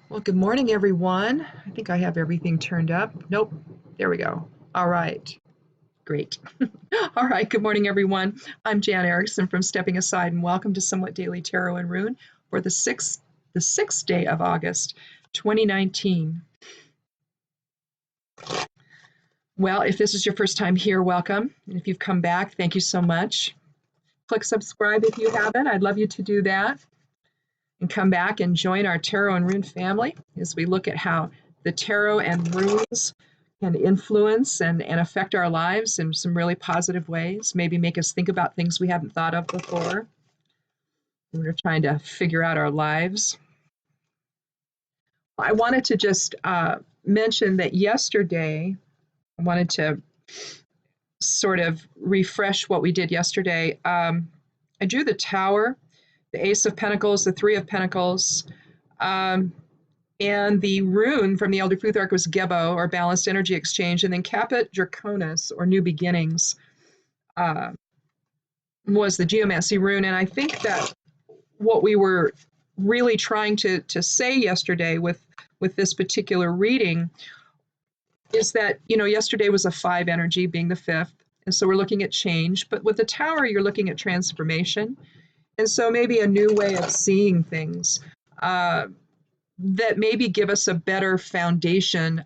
Well, good morning, everyone. I think I have everything turned up. Nope. There we go. All right. Great. All right. Good morning, everyone. I'm Jan Erickson from Stepping Aside, and welcome to Somewhat Daily Tarot and Rune for the sixth day of August, 2019. Well, if this is your first time here, welcome. And if you've come back, thank you so much. Click subscribe if you haven't. I'd love you to do that. And come back and join our Tarot and Rune family as we look at how the Tarot and Runes can influence and affect our lives in some really positive ways, maybe make us think about things we haven't thought of before. We're trying to figure out our lives. I wanted to just mention that yesterday, I wanted to sort of refresh what we did yesterday. I drew the Tower, the Ace of Pentacles, the Three of Pentacles, and the rune from the Elder Futhark was Gebo, or Balanced Energy Exchange, and then Caput Draconis, or New Beginnings, was the Geomancy rune. And I think that what we were really trying to say yesterday with this particular reading is that, yesterday was a 5 energy, being the 5th, and so we're looking at change. But with the Tower, you're looking at transformation. And so maybe a new way of seeing things that maybe give us a better foundation.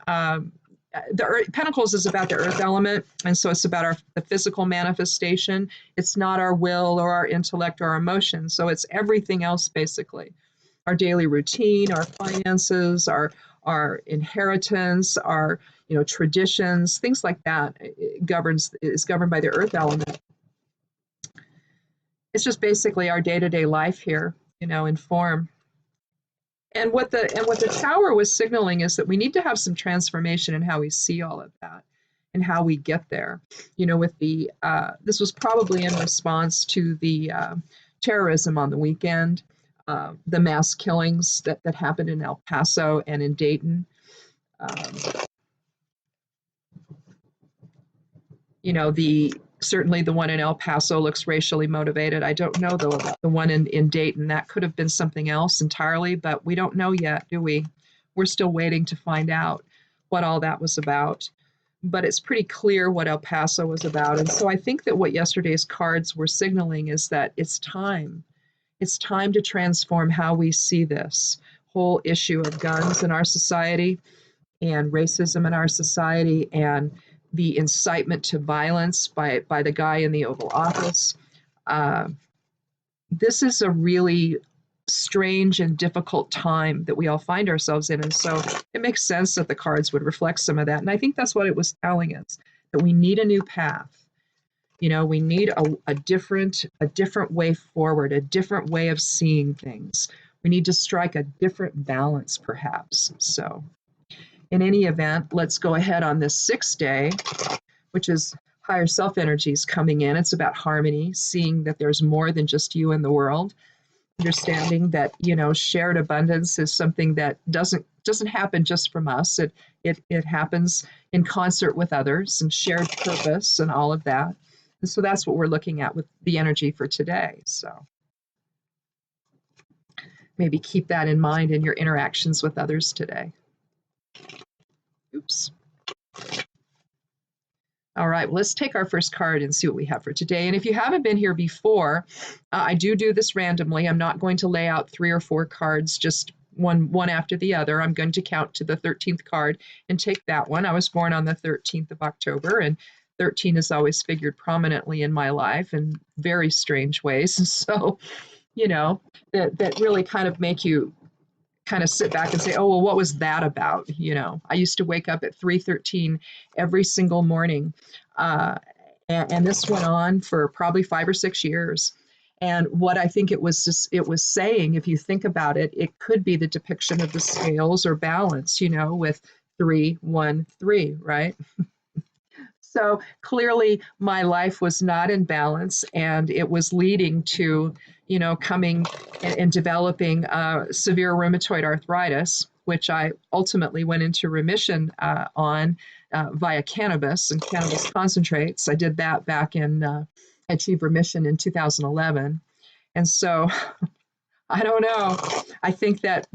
Pentacles is about the earth element, and so it's about the physical manifestation. It's not our will or our intellect or our emotions. So it's everything else, basically. Our daily routine, our finances, our inheritance, our traditions, things like that is governed by the earth element. It's just basically our day-to-day life here, in form. And what the Tower was signaling is that we need to have some transformation in how we see all of that and how we get there. With the this was probably in response to the terrorism on the weekend, the mass killings that happened in El Paso and in Dayton. Certainly the one in El Paso looks racially motivated. I don't know, though, about the one in Dayton. That could have been something else entirely, but we don't know yet, do we? We're still waiting to find out what all that was about. But it's pretty clear what El Paso was about. And so I think that what yesterday's cards were signaling is that it's time. It's time to transform how we see this whole issue of guns in our society and racism in our society and the incitement to violence by the guy in the Oval Office. This is a really strange and difficult time that we all find ourselves in. And so it makes sense that the cards would reflect some of that. And I think that's what it was telling us, that we need a new path. We need a different way forward, a different way of seeing things. We need to strike a different balance, perhaps. So in any event, let's go ahead on this 6th day, which is higher self energies coming in. It's about harmony, seeing that there's more than just you in the world, understanding that, shared abundance is something that doesn't happen just from us. It happens in concert with others, and shared purpose and all of that. And so that's what we're looking at with the energy for today. So maybe keep that in mind in your interactions with others today. Oops. All right, well, let's take our first card and see what we have for today. And if you haven't been here before, I do this randomly. I'm not going to lay out 3 or 4 cards, just one after the other. I'm going to count to the 13th card and take that one. I was born on the 13th of October, and 13 has always figured prominently in my life in very strange ways. And so, that really kind of make you kind of sit back and say, oh, well, what was that about? I used to wake up at 3:13 every single morning. And this went on for probably 5 or 6 years. And what I think it was saying, if you think about it, it could be the depiction of the scales or balance, with 3, 1, 3, right? So clearly my life was not in balance, and it was leading to, coming and developing severe rheumatoid arthritis, which I ultimately went into remission on via cannabis and cannabis concentrates. I did that back in, I achieved remission in 2011. And so I don't know. I think that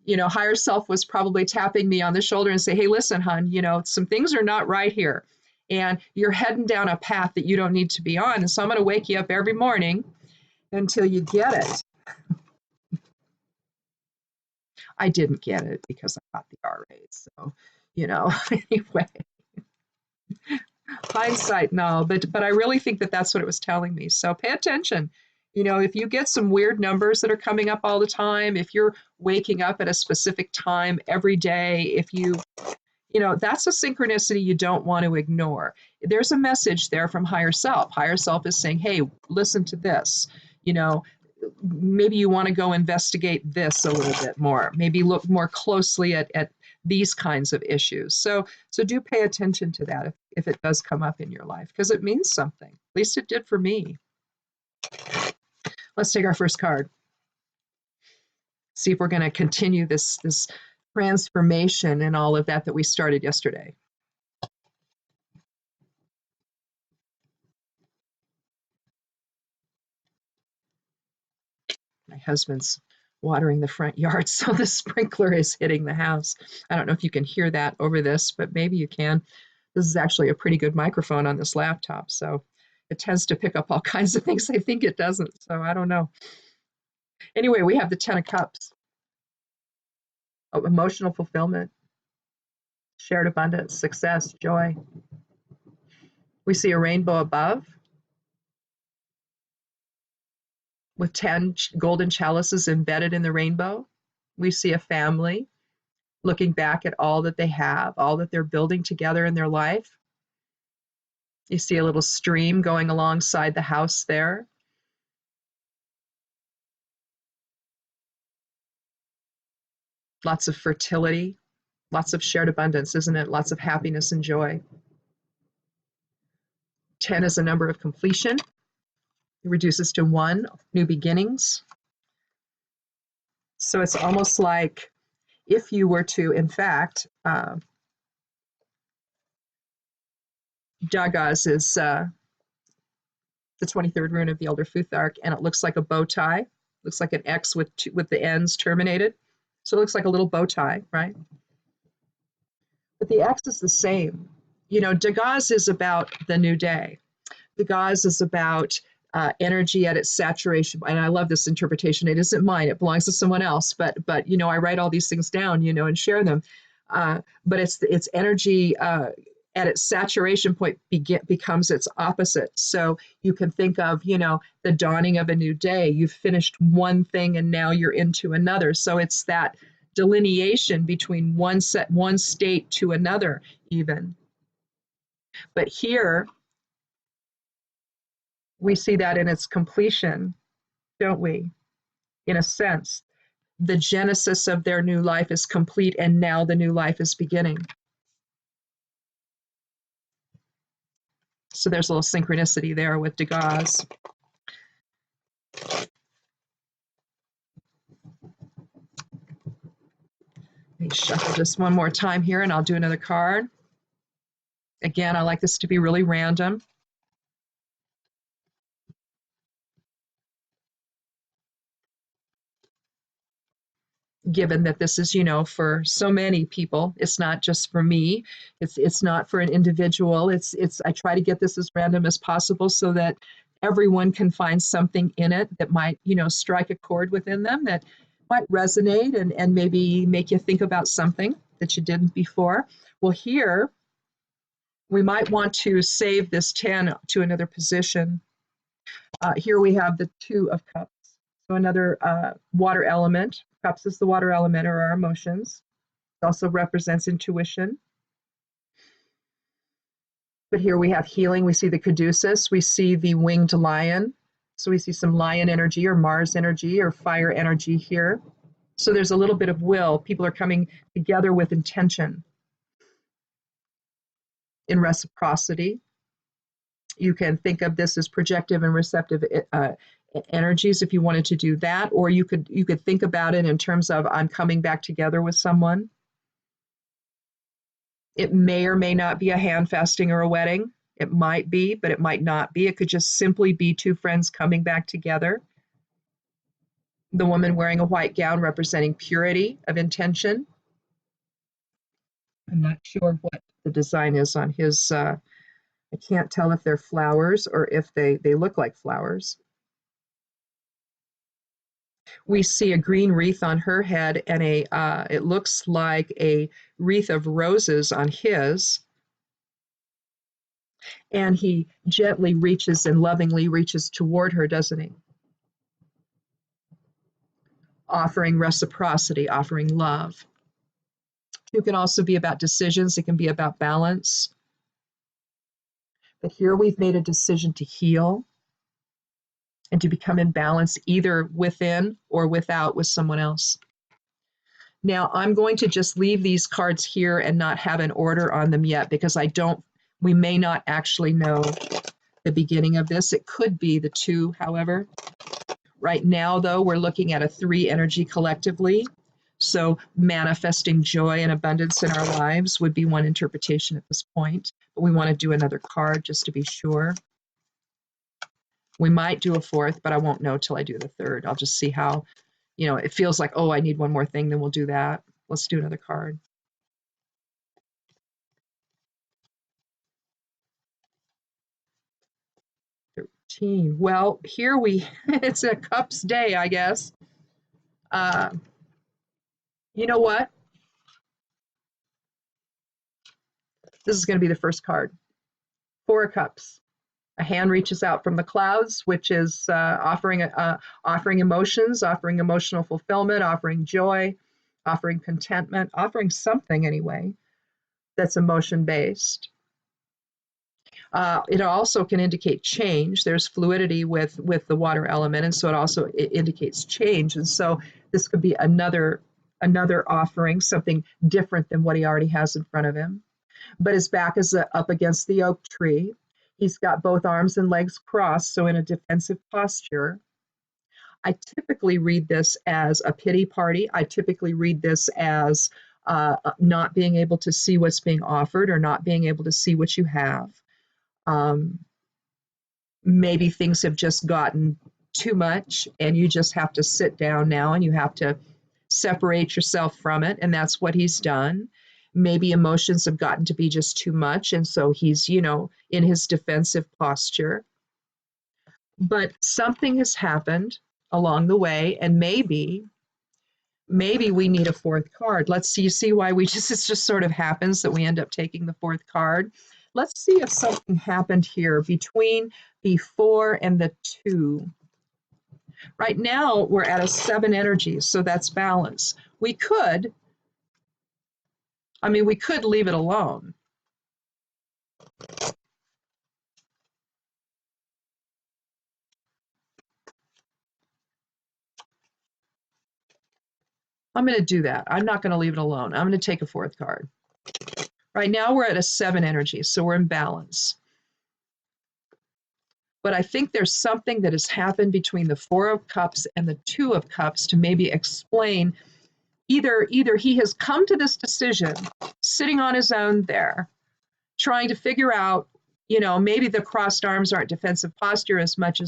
higher self was probably tapping me on the shoulder and say, hey, listen, hon, some things are not right here. And you're heading down a path that you don't need to be on. And so I'm going to wake you up every morning until you get it. I didn't get it because I got the RA. So, anyway, hindsight, no, but I really think that that's what it was telling me. So pay attention. If you get some weird numbers that are coming up all the time, if you're waking up at a specific time every day, if that's a synchronicity you don't want to ignore. There's a message there from higher self. Higher self is saying, hey, listen to this. Maybe you want to go investigate this a little bit more. Maybe look more closely at these kinds of issues. So do pay attention to that if it does come up in your life, because it means something. At least it did for me. Let's take our first card. See if we're going to continue this transformation and all of that we started yesterday. My husband's watering the front yard, so the sprinkler is hitting the house. I don't know if you can hear that over this, but maybe you can. This is actually a pretty good microphone on this laptop, so it tends to pick up all kinds of things. I think it doesn't, so I don't know. Anyway, we have the 10 of Cups. Oh, emotional fulfillment, shared abundance, success, joy. We see a rainbow above with 10 golden chalices embedded in the rainbow. We see a family looking back at all that they have, all that they're building together in their life. You see a little stream going alongside the house there. Lots of fertility, lots of shared abundance, isn't it? Lots of happiness and joy. 10 is a number of completion. It reduces to 1, new beginnings. So it's almost like if you were to, in fact, Dagaz is the 23rd rune of the Elder Futhark, and it looks like a bow tie. Looks like an X with the ends terminated. So it looks like a little bow tie, right? But the X is the same. Dagaz is about the new day. Dagaz is about energy at its saturation. And I love this interpretation. It isn't mine. It belongs to someone else. But I write all these things down, and share them. But it's energy at its saturation point becomes its opposite. So you can think of, the dawning of a new day. You've finished one thing and now you're into another. So it's that delineation between one state to another even. But here, we see that in its completion, don't we? In a sense, the genesis of their new life is complete and now the new life is beginning. So there's a little synchronicity there with Dagaz. Let me shuffle this one more time here and I'll do another card. Again, I like this to be really random. Given that this is, for so many people, it's not just for me, it's not for an individual, I try to get this as random as possible so that everyone can find something in it that might, strike a chord within them, that might resonate and maybe make you think about something that you didn't before. Well, here, we might want to save this 10 to another position. Here we have the 2 of Cups. So another water element. Cups is the water element, or our emotions. It also represents intuition. But here we have healing. We see the caduceus. We see the winged lion. So we see some lion energy or Mars energy or fire energy here. So there's a little bit of will. People are coming together with intention in reciprocity. You can think of this as projective and receptive energies if you wanted to do that, or you could think about it in terms of I'm coming back together with someone. It may or may not be a hand fasting or a wedding. It might be, but it might not be. It could just simply be 2 friends coming back together. The woman wearing a white gown representing purity of intention. I'm not sure what the design is on his, I can't tell if they're flowers or if they look like flowers. We see a green wreath on her head and it looks like a wreath of roses on his. And he gently reaches and lovingly reaches toward her, doesn't he? Offering reciprocity, offering love. It can also be about decisions. It can be about balance. But here we've made a decision to heal and to become in balance either within or without with someone else. Now, I'm going to just leave these cards here and not have an order on them yet because we may not actually know the beginning of this. It could be the 2, however. Right now, though, we're looking at a 3 energy collectively. So manifesting joy and abundance in our lives would be one interpretation at this point. But we want to do another card just to be sure. We might do a 4th, but I won't know till I do the 3rd. I'll just see how, it feels like, oh, I need one more thing, then we'll do that. Let's do another card. 13. Well, here it's a cups day, I guess. You know what? This is going to be the first card. 4 of Cups. A hand reaches out from the clouds, which is offering emotions, offering emotional fulfillment, offering joy, offering contentment, offering something anyway that's emotion-based. It also can indicate change. There's fluidity with the water element, and so it indicates change. And so this could be another offering, something different than what he already has in front of him. But his back is up against the oak tree. He's got both arms and legs crossed, so in a defensive posture. I typically read this as a pity party. I typically read this as not being able to see what's being offered or not being able to see what you have. Maybe things have just gotten too much and you just have to sit down now and you have to separate yourself from it, and that's what he's done. Maybe emotions have gotten to be just too much, and so he's, in his defensive posture. But something has happened along the way, and maybe we need a 4th card. Let's see. You see why it just sort of happens that we end up taking the 4th card. Let's see if something happened here between the 4 and the 2. Right now, we're at a 7 energy, so that's balance. We could leave it alone. I'm going to do that. I'm not going to leave it alone. I'm going to take a 4th card. Right now, we're at a 7 energy, so we're in balance. But I think there's something that has happened between the 4 of Cups and the 2 of Cups to maybe explain either he has come to this decision, sitting on his own there, trying to figure out, maybe the crossed arms aren't defensive posture as much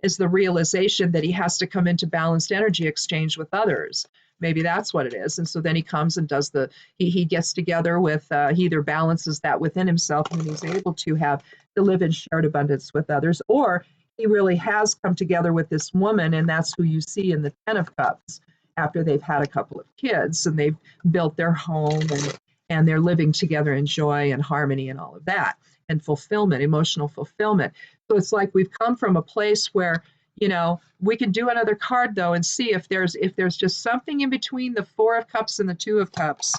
as the realization that he has to come into balanced energy exchange with others. Maybe that's what it is. And so then he comes and does he gets together with, he either balances that within himself and he's able to live in shared abundance with others, or he really has come together with this woman, and that's who you see in the 10 of Cups after they've had a couple of kids and they've built their home and they're living together in joy and harmony and all of that, and fulfillment, emotional fulfillment. So it's like we've come from a place where, we can do another card though and see if there's just something in between the 4 of Cups and the 2 of Cups.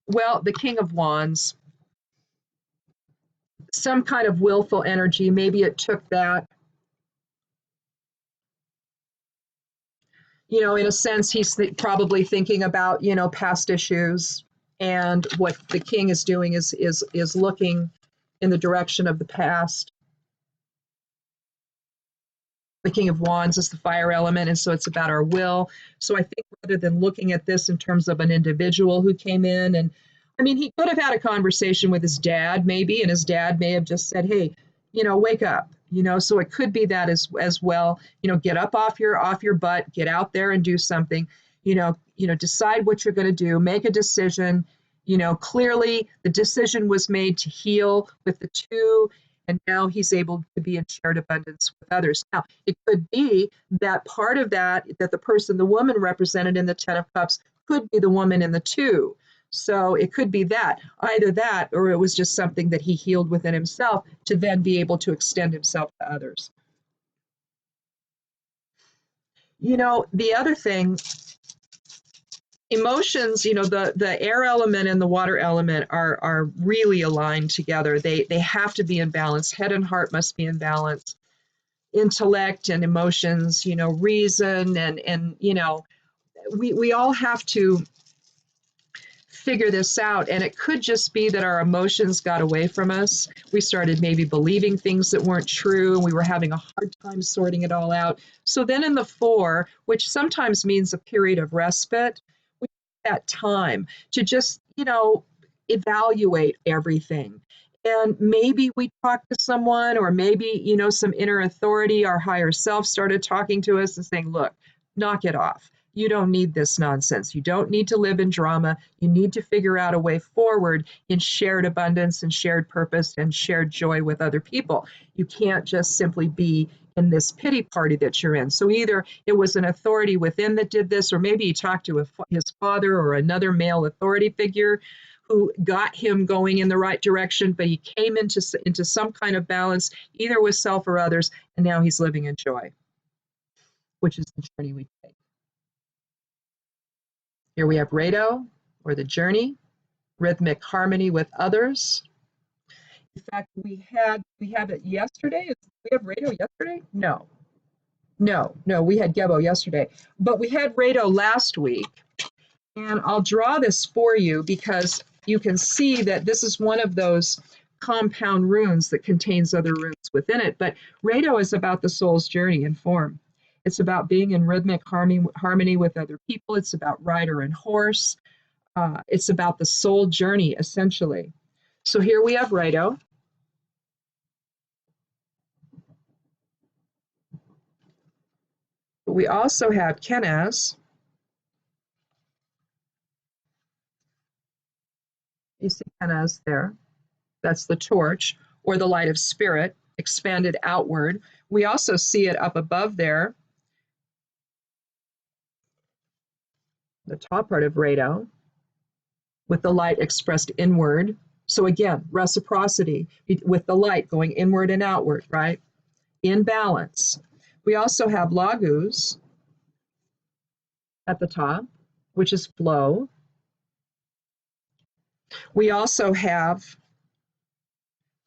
Well, the King of Wands, some kind of willful energy. Maybe it took that. In a sense, he's probably thinking about, past issues. And what the king is doing is looking in the direction of the past. The King of Wands is the fire element, and so it's about our will. So I think rather than looking at this in terms of an individual who came in and I mean, he could have had a conversation with his dad, maybe, and his dad may have just said, "Hey, wake up." So it could be that as well. Get up off your butt, get out there and do something. Decide what you're going to do, make a decision. Clearly the decision was made to heal with the two, and now he's able to be in shared abundance with others. Now, it could be that part of that the person, the woman represented in the Ten of Cups, could be the woman in the two. So it could be that, either that, or it was just something that he healed within himself to then be able to extend himself to others. The other thing, emotions, the air element and the water element are really aligned together. They have to be in balance. Head and heart must be in balance. Intellect and emotions, reason, and we all have to figure this out. And it could just be that our emotions got away from us. We started maybe believing things that weren't true, and we were having a hard time sorting it all out. So then in the four, which sometimes means a period of respite, we have that time to just, evaluate everything. And maybe we talked to someone, or maybe, some inner authority, our higher self started talking to us and saying, look, knock it off. You don't need this nonsense. You don't need to live in drama. You need to figure out a way forward in shared abundance and shared purpose and shared joy with other people. You can't just simply be in this pity party that you're in. So either it was an authority within that did this, or maybe he talked to his father or another male authority figure who got him going in the right direction, but he came into some kind of balance, either with self or others, and now he's living in joy, which is the journey we take. Here we have Rado, or the journey, rhythmic harmony with others. In fact, we have it yesterday. We have Rado yesterday? No, we had Gebo yesterday, but we had Rado last week. And I'll draw this for you because you can see that this is one of those compound runes that contains other runes within it. But Rado is about the soul's journey in form. It's about being in rhythmic harmony with other people. It's about rider and horse. It's about the soul journey, essentially. So here we have Rado. But we also have Kenaz. You see Kenaz there. That's the torch, or the light of spirit, expanded outward. We also see it up above there, the top part of Rado, with the light expressed inward. So again, reciprocity with the light going inward and outward, right? In balance. We also have Laguz at the top, which is flow. We also have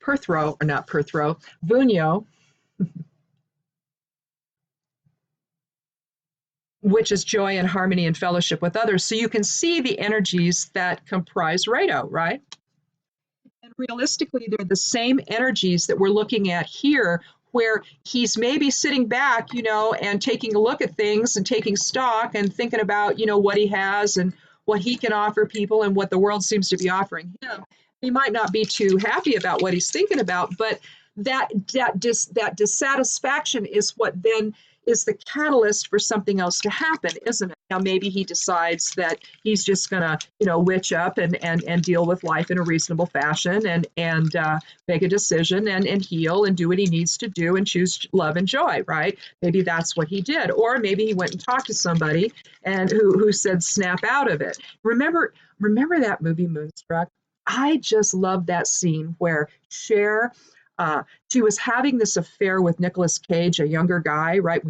Perthro, or not Perthro, Vunyo, which is joy and harmony and fellowship with others. So you can see the energies that comprise Rado, right? And realistically, they're the same energies that we're looking at here, where he's maybe sitting back, and taking a look at things and taking stock and thinking about, what he has and what he can offer people and what the world seems to be offering him. He might not be too happy about what he's thinking about, but that dissatisfaction is what then is the catalyst for something else to happen, isn't it? Now, maybe he decides that he's just going to, witch up and deal with life in a reasonable fashion and make a decision and heal and do what he needs to do and choose love and joy, right? Maybe that's what he did. Or maybe he went and talked to somebody and who said, snap out of it. Remember that movie Moonstruck? I just love that scene where Cher, she was having this affair with Nicolas Cage, a younger guy, right?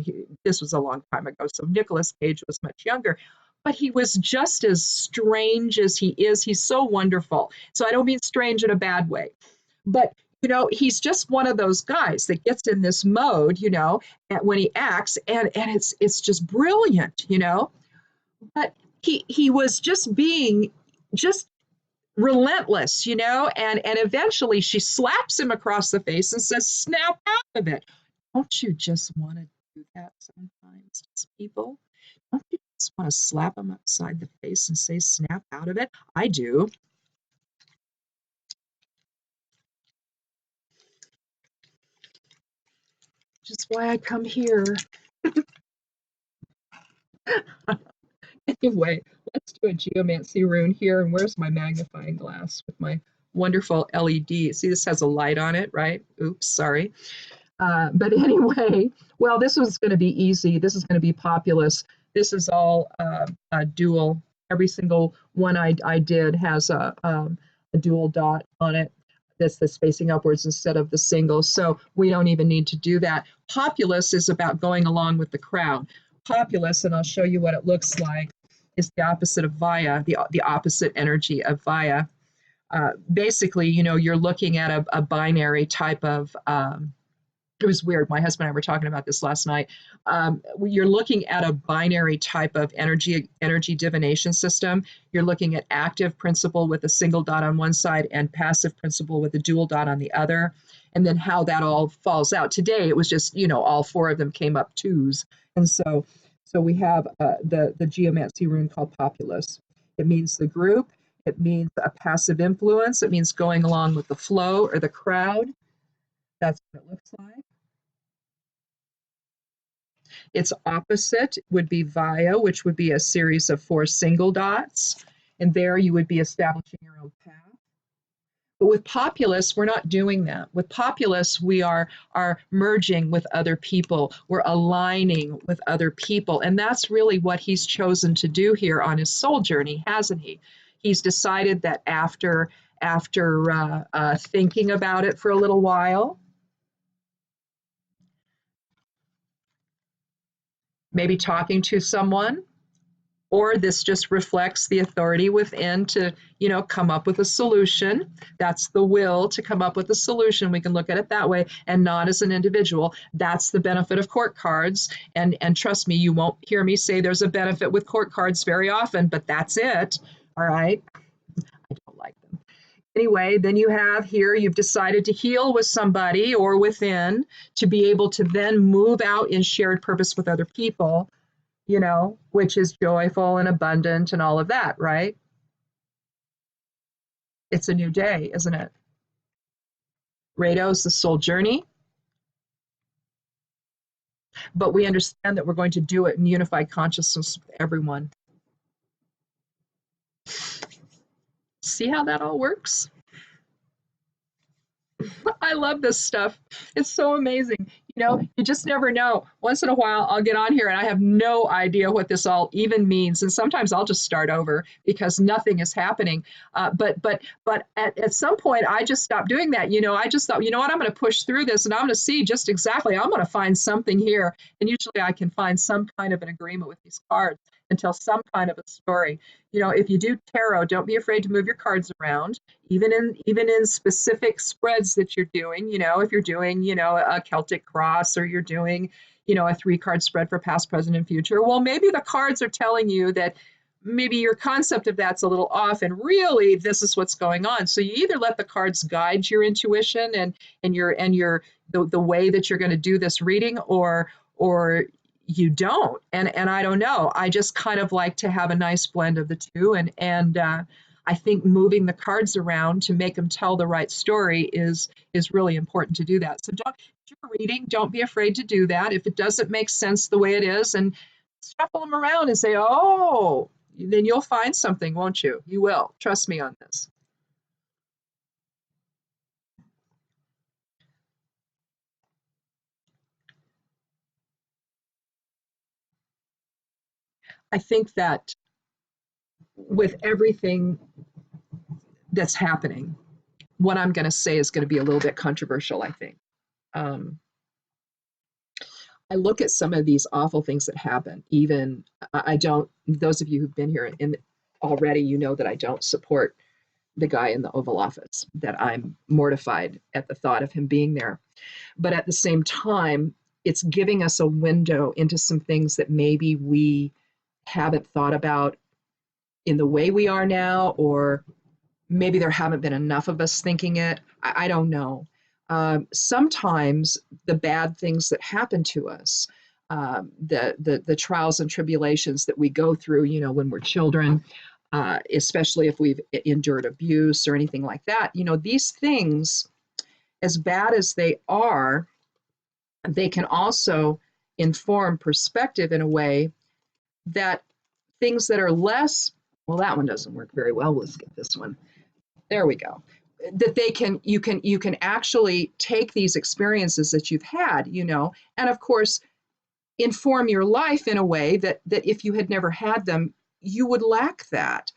This was a long time ago, so Nicolas Cage was much younger, but he was just as strange as he is. He's so wonderful. So I don't mean strange in a bad way, but he's just one of those guys that gets in this mode, when he acts, and it's just brilliant, But he was just being just relentless, and eventually she slaps him across the face and says, snap out of it. Don't you just want to do that sometimes to people? Don't you just want to slap them upside the face and say, snap out of it? I do. which is why I come here. Anyway, let's do a geomancy rune here. And where's my magnifying glass with my wonderful LED? See, this has a light on it, right? Oops, sorry. But anyway, well, this was going to be easy. This is going to be populous. This is all dual. Every single one I did has a dual dot on it. That's facing upwards instead of the single. So we don't even need to do that. Populous is about going along with the crowd. Populous, and I'll show you what it looks like, is the opposite of via, the opposite energy of via. Basically, you know, you're looking at a binary type of it was weird. My husband and I were talking about this last night. You're looking at a binary type of energy divination system. You're looking at active principle with a single dot on one side and passive principle with a dual dot on the other, and then how that all falls out. Today, it was just, you know, all four of them came up twos, and so we have the geomancy rune called populous. It means the group. It means a passive influence. It means going along with the flow or the crowd. That's what it looks like. Its opposite would be via, which would be a series of 4 single dots. And there you would be establishing your own path. But with populous, we're not doing that. With populous, we are merging with other people. We're aligning with other people. And that's really what he's chosen to do here on his soul journey, hasn't he? He's decided that after thinking about it for a little while, maybe talking to someone, or this just reflects the authority within to, you know, come up with a solution. That's the will to come up with a solution. We can look at it that way, and not as an individual. That's the benefit of court cards. And trust me, you won't hear me say there's a benefit with court cards very often, but that's it. All right. I don't like them. Anyway, then you have here, you've decided to heal with somebody or within to be able to then move out in shared purpose with other people, you know, which is joyful and abundant and all of that, right? It's a new day, isn't it? Rados, the soul journey. But we understand that we're going to do it in unified consciousness with everyone. See how that all works? I love this stuff. It's so amazing. You know, you just never know. Once in a while, I'll get on here and I have no idea what this all even means. And sometimes I'll just start over because nothing is happening. But at some point, I just stopped doing that. You know, I just thought, you know what, I'm going to push through this and I'm going to see just exactly, I'm going to find something here. And usually I can find some kind of an agreement with these cards and tell some kind of a story. You know, if you do tarot, don't be afraid to move your cards around, even in specific spreads that you're doing. You know, if you're doing, you know, a Celtic cross, or you're doing, you know, a 3-card spread for past, present, and future. Well, maybe the cards are telling you that maybe your concept of that's a little off, and really this is what's going on. So you either let the cards guide your intuition and the way that you're going to do this reading, or you don't. And I don't know. I just kind of like to have a nice blend of the two. And I think moving the cards around to make them tell the right story is really important to do that. So if you're reading, don't be afraid to do that. If it doesn't make sense the way it is, and shuffle them around and say, oh, then you'll find something, won't you? You will. Trust me on this. I think that with everything that's happening, what I'm going to say is going to be a little bit controversial, I think. I look at some of these awful things that happen. Even I don't, those of you who've been here already, you know that I don't support the guy in the Oval Office, that I'm mortified at the thought of him being there. But at the same time, it's giving us a window into some things that maybe we haven't thought about in the way we are now, or maybe there haven't been enough of us thinking it. I don't know. Sometimes the bad things that happen to us, the trials and tribulations that we go through, you know, when we're children, especially if we've endured abuse or anything like that, you know, these things, as bad as they are, They can also inform perspective in a way that things that are less, well, that one doesn't work very well. Let's get this one. There we go. That you can actually take these experiences that you've had, and of course, inform your life in a way that if you had never had them, you would lack that.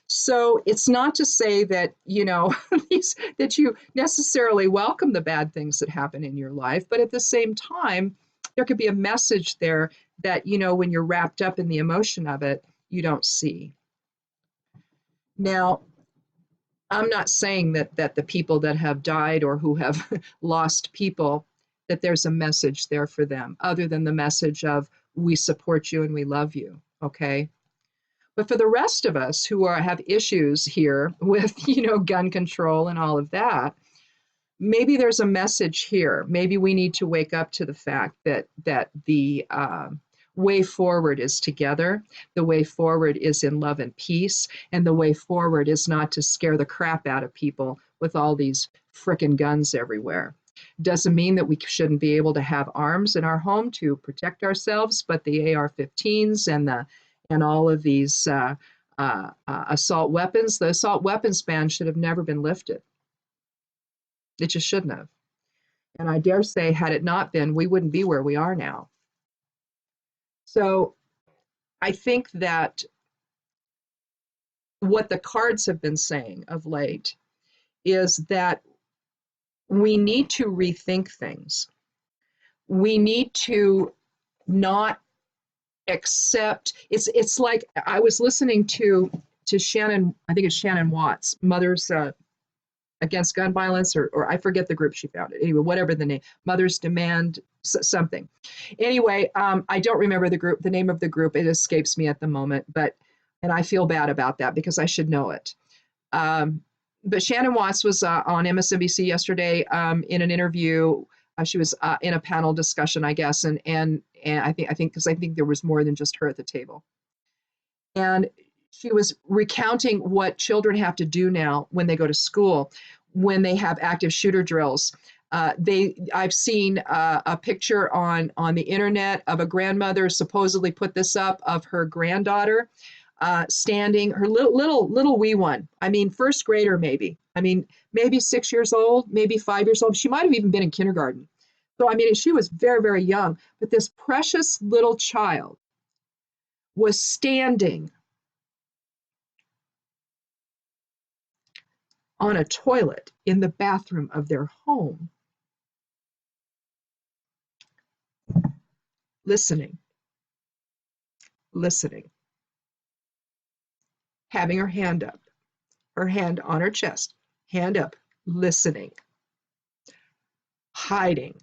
So it's not to say that, that you necessarily welcome the bad things that happen in your life, but at the same time, there could be a message there that, when you're wrapped up in the emotion of it, you don't see. Now, I'm not saying that the people that have died or who have lost people, that there's a message there for them, other than the message of, we support you and we love you, okay? But for the rest of us who have issues here with, gun control and all of that, maybe there's a message here. Maybe we need to wake up to the fact that the way forward is together. The way forward is in love and peace. And the way forward is not to scare the crap out of people with all these frickin' guns everywhere. Doesn't mean that we shouldn't be able to have arms in our home to protect ourselves, but the AR-15s and all of these assault weapons, the assault weapons ban should have never been lifted. It just shouldn't have. And I dare say, had it not been, we wouldn't be where we are now. So I think that what the cards have been saying of late is that we need to rethink things. We need to not accept. It's like I was listening to Shannon, I think it's Shannon Watts, Mothers Against Gun Violence, or I forget the group she founded. Anyway, whatever the name, Mothers Demand something. Anyway, I don't remember the name of the group. It escapes me at the moment, and I feel bad about that because I should know it. But Shannon Watts was on MSNBC yesterday in an interview. She was in a panel discussion, I guess, and I think because I think there was more than just her at the table. And she was recounting what children have to do now when they go to school, when they have active shooter drills. I've seen a picture on the internet of a grandmother supposedly put this up of her granddaughter standing, her little wee one. I mean, first grader maybe. I mean, maybe 6 years old, maybe 5 years old. She might have even been in kindergarten. So I mean, she was very, very young. But this precious little child was standing on a toilet in the bathroom of their home, listening, having her hand up, her hand on her chest, hand up, listening, hiding.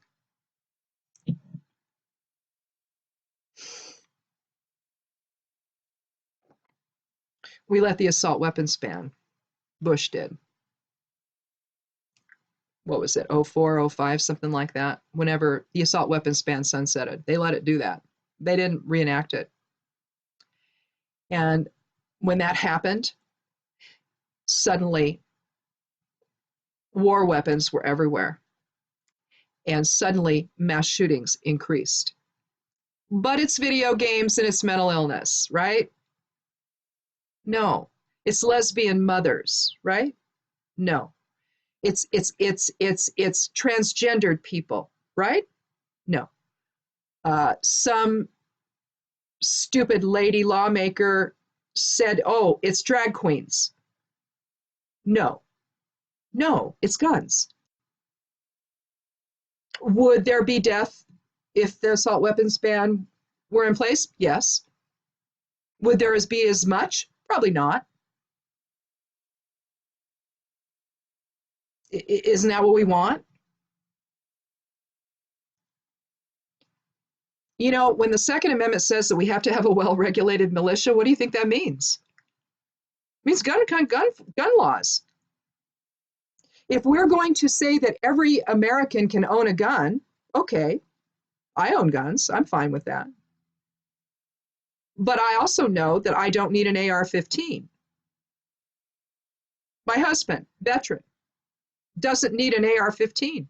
We let the assault weapons ban. Bush did. What was it, 04, 05, something like that? Whenever the assault weapons ban sunsetted, they let it do that. They didn't reenact it. And when that happened, suddenly war weapons were everywhere. And suddenly mass shootings increased. But it's video games and it's mental illness, right? No. It's lesbian mothers, right? No. It's transgendered people, right? No. Some stupid lady lawmaker said, oh, it's drag queens. No, it's guns. Would there be death if the assault weapons ban were in place? Yes. Would there be as much? Probably not. Isn't that what we want? When the Second Amendment says that we have to have a well-regulated militia, what do you think that means? It means gun laws. If we're going to say that every American can own a gun, okay, I own guns. I'm fine with that. But I also know that I don't need an AR-15. My husband, veteran, doesn't need an AR-15.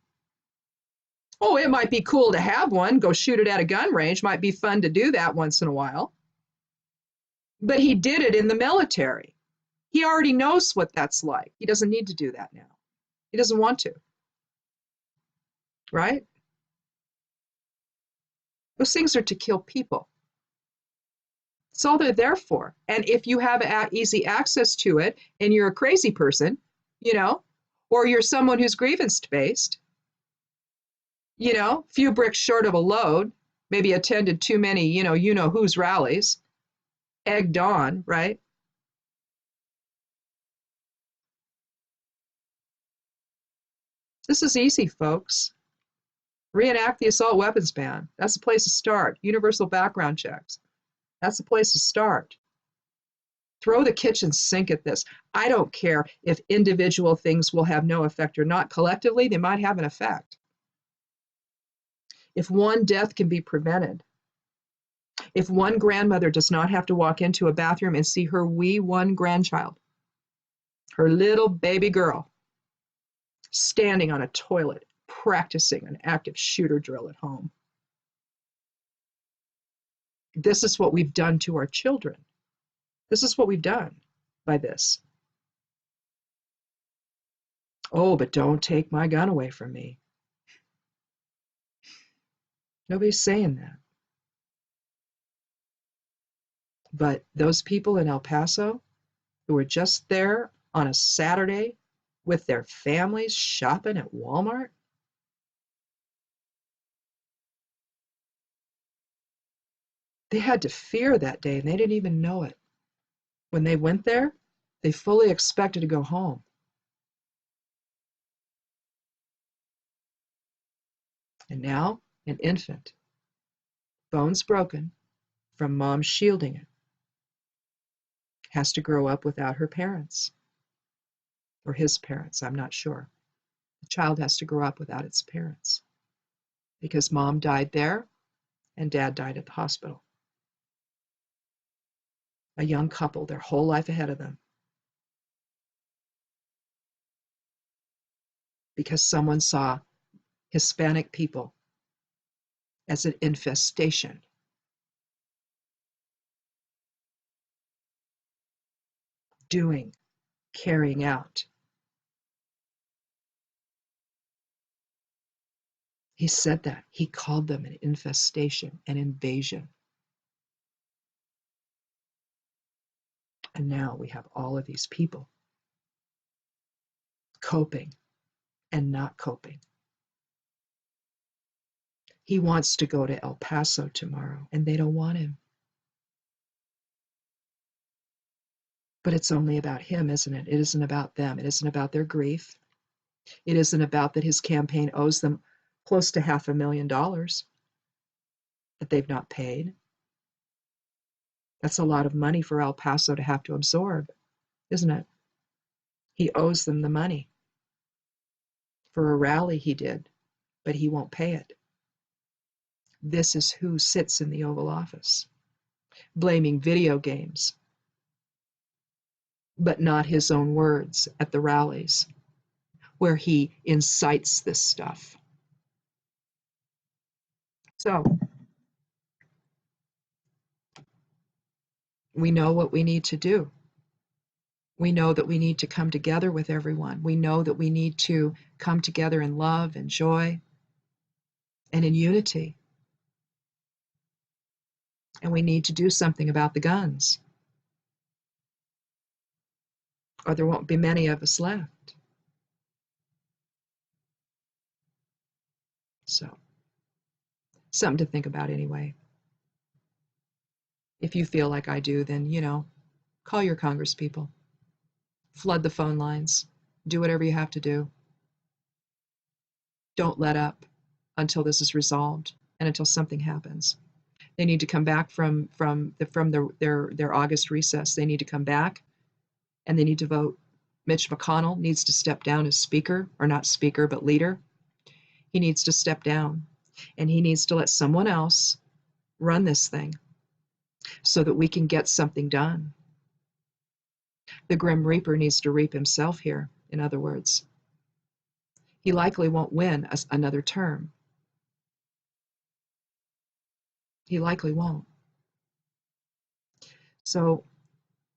Oh, it might be cool to have one, go shoot it at a gun range, might be fun to do that once in a while. But he did it in the military. He already knows what that's like. He doesn't need to do that now. He doesn't want to, right? Those things are to kill people. That's all they're there for. And if you have easy access to it and you're a crazy person, you know, or you're someone who's grievance based, you know, few bricks short of a load, maybe attended too many, you know whose rallies, egged on, right? This is easy, folks. Reenact the assault weapons ban. That's the place to start. Universal background checks. That's the place to start. Throw the kitchen sink at this. I don't care if individual things will have no effect or not. Collectively, they might have an effect. If one death can be prevented, if one grandmother does not have to walk into a bathroom and see her wee one grandchild, her little baby girl, standing on a toilet, practicing an active shooter drill at home. This is what we've done to our children. This is what we've done by this. Oh, but don't take my gun away from me. Nobody's saying that. But those people in El Paso who were just there on a Saturday with their families shopping at Walmart, they had to fear that day and they didn't even know it. When they went there, they fully expected to go home. And now, an infant, bones broken from mom shielding it, has to grow up without her parents, or his parents, I'm not sure. The child has to grow up without its parents because mom died there and dad died at the hospital. A young couple, their whole life ahead of them, because someone saw Hispanic people as an infestation. Doing, carrying out. He said that. He called them an infestation, an invasion. And now we have all of these people coping and not coping. He wants to go to El Paso tomorrow, and they don't want him. But it's only about him, isn't it? It isn't about them. It isn't about their grief. It isn't about that his campaign owes them close to $500,000 that they've not paid. That's a lot of money for El Paso to have to absorb, isn't it? He owes them the money for a rally he did, but he won't pay it. This is who sits in the Oval Office, blaming video games, but not his own words at the rallies, where he incites this stuff. So, we know what we need to do. We know that we need to come together with everyone. We know that we need to come together in love and joy and in unity. And we need to do something about the guns, or there won't be many of us left. So, something to think about anyway. If you feel like I do, then, call your congresspeople. Flood the phone lines. Do whatever you have to do. Don't let up until this is resolved and until something happens. They need to come back from their August recess. They need to come back and they need to vote. Mitch McConnell needs to step down as speaker, or not speaker, but leader. He needs to step down and he needs to let someone else run this thing so that we can get something done. The Grim Reaper needs to reap himself here, in other words. He likely won't win another term, He likely won't. So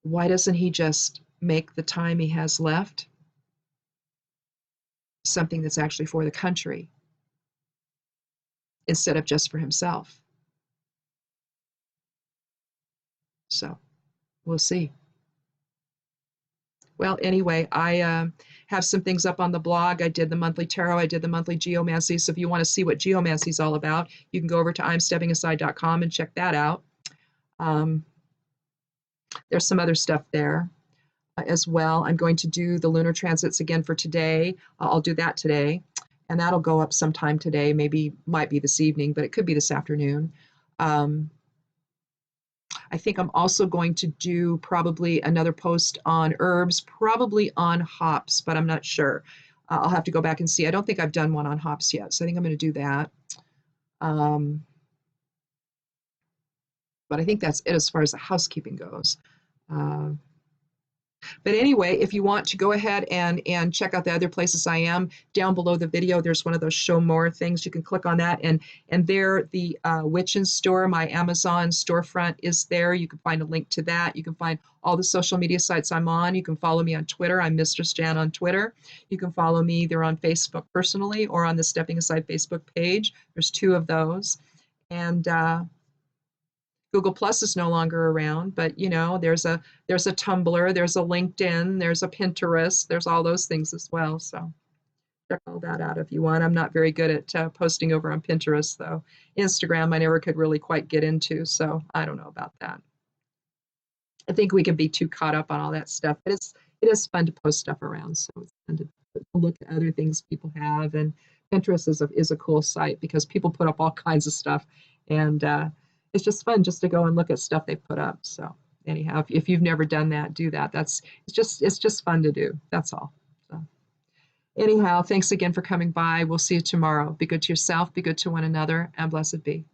why doesn't he just make the time he has left something that's actually for the country instead of just for himself? So we'll see. Well, anyway, I have some things up on the blog. I did the monthly tarot. I did the monthly geomancy. So if you want to see what geomancy is all about, you can go over to imsteppingaside.com and check that out. Um, there's some other stuff there as well. I'm going to do the lunar transits again for today. I'll do that today, and that'll go up sometime today. Maybe might be this evening, but it could be this afternoon. I think I'm also going to do probably another post on herbs, probably on hops, but I'm not sure. I'll have to go back and see. I don't think I've done one on hops yet, so I think I'm going to do that. But I think that's it as far as the housekeeping goes. Uh, But anyway, if you want to go ahead and check out the other places I am, down below the video, there's one of those show more things. You can click on that, and there the Witchin store, my Amazon storefront is there. You can find a link to that. You can find all the social media sites I'm on. You can follow me on Twitter. I'm Mistress Jan on Twitter. You can follow me either on Facebook personally or on the Stepping Aside Facebook page. There's two of those. And Google Plus is no longer around, but you know, there's a Tumblr, there's a LinkedIn, there's a Pinterest, there's all those things as well. So check all that out if you want. I'm not very good at posting over on Pinterest though. Instagram, I never could really quite get into, so I don't know about that. I think we can be too caught up on all that stuff, but it is fun to post stuff around. So it's fun to look at other things people have, and Pinterest is a cool site because people put up all kinds of stuff, and it's just fun just to go and look at stuff they put up. So anyhow, if you've never done that, do that. It's just fun to do. That's all. So anyhow, thanks again for coming by. We'll see you tomorrow. Be good to yourself, be good to one another, and blessed be.